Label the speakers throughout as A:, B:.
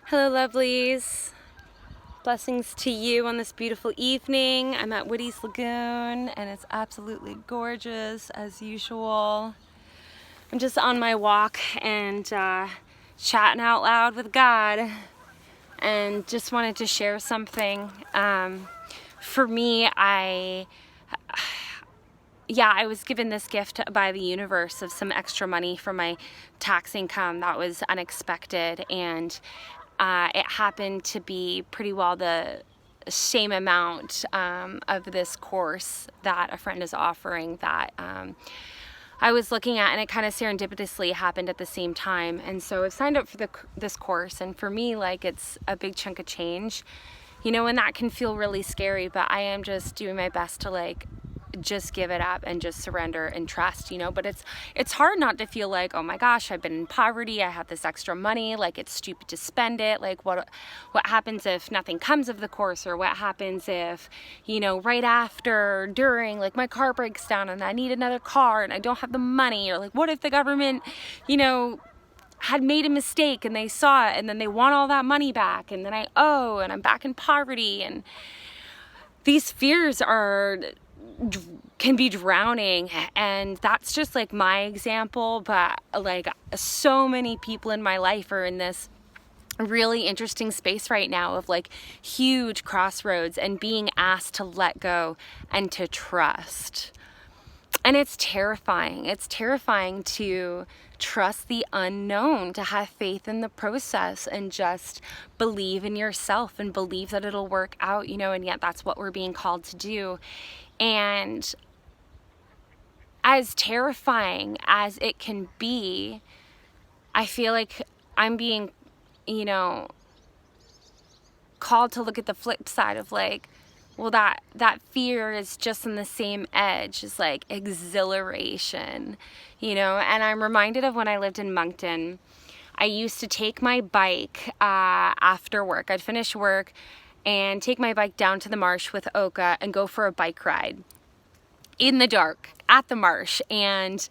A: Hello lovelies, blessings to you on this beautiful evening. I'm at Woody's Lagoon and it's absolutely gorgeous as usual. I'm just on my walk and chatting out loud with God, and just wanted to share something. For me, I was given this gift by the universe of some extra money from my tax income that was unexpected, and it happened to be pretty well the same amount of this course that a friend is offering that I was looking at, and it kind of serendipitously happened at the same time. And so I've signed up for this course, and for me, like, it's a big chunk of change, you know, and that can feel really scary, but I am just doing my best to like just give it up and just surrender and trust, you know. But it's hard not to feel like, oh my gosh, I've been in poverty, I have this extra money, like it's stupid to spend it, like what happens if nothing comes of the course, or what happens if, you know, right after, during, like my car breaks down and I need another car and I don't have the money, or like what if the government, you know, had made a mistake and they saw it and then they want all that money back and then I owe and I'm back in poverty. And these fears can be drowning, and that's just like my example, but like so many people in my life are in this really interesting space right now of like huge crossroads and being asked to let go and to trust. And it's terrifying. It's terrifying to trust the unknown, to have faith in the process and just believe in yourself and believe that it'll work out, you know, and yet that's what we're being called to do. And as terrifying as it can be, I feel like I'm being, you know, called to look at the flip side of like, well, that fear is just on the same edge as like exhilaration, you know. And I'm reminded of when I lived in Moncton. I used to take my bike after work. I'd finish work and take my bike down to the marsh with Oka and go for a bike ride in the dark at the marsh. And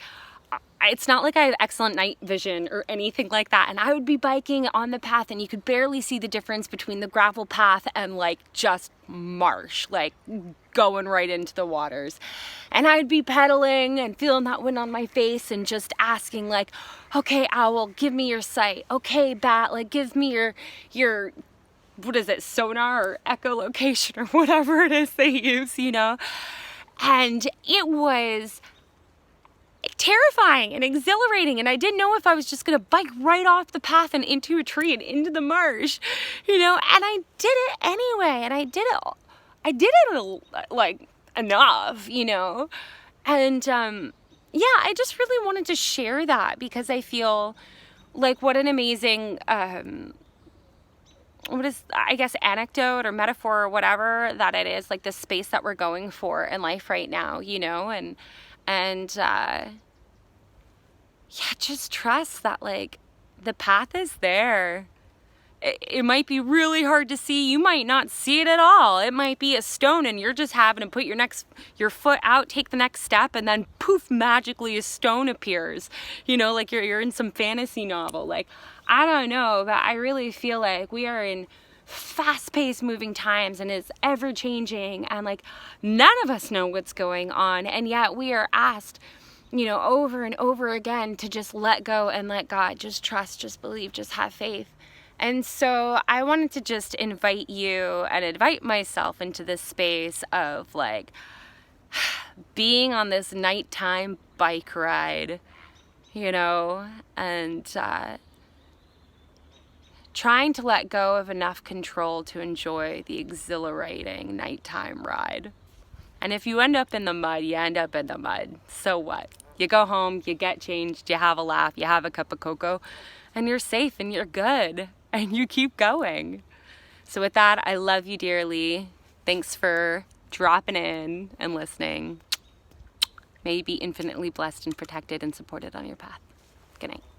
A: it's not like I have excellent night vision or anything like that. And I would be biking on the path and you could barely see the difference between the gravel path and like just marsh, like going right into the waters. And I'd be pedaling and feeling that wind on my face and just asking like, okay, owl, give me your sight. Okay, bat, like give me your what is it, sonar or echolocation or whatever it is they use, you know? And it was terrifying and exhilarating, and I didn't know if I was just gonna bike right off the path and into a tree and into the marsh, you know. And I did it anyway, and I did it like enough, you know. And I just really wanted to share that because I feel like what an amazing anecdote or metaphor or whatever that it is, like the space that we're going for in life right now, you know. And just trust that like the path is there. It might be really hard to see. You might not see it at all. It might be a stone and you're just having to put your foot out, take the next step, and then poof, magically a stone appears. You know, like you're in some fantasy novel. Like, I don't know, but I really feel like we are in fast-paced moving times, and it's ever changing, and like none of us know what's going on, and yet we are asked, you know, over and over again to just let go and let God, just trust, just believe, just have faith. And so I wanted to just invite you and invite myself into this space of like being on this nighttime bike ride, you know, and trying to let go of enough control to enjoy the exhilarating nighttime ride. And if you end up in the mud, you end up in the mud. So what? You go home, you get changed, you have a laugh, you have a cup of cocoa, and you're safe and you're good and you keep going. So with that, I love you dearly. Thanks for dropping in and listening. May you be infinitely blessed and protected and supported on your path. Good night.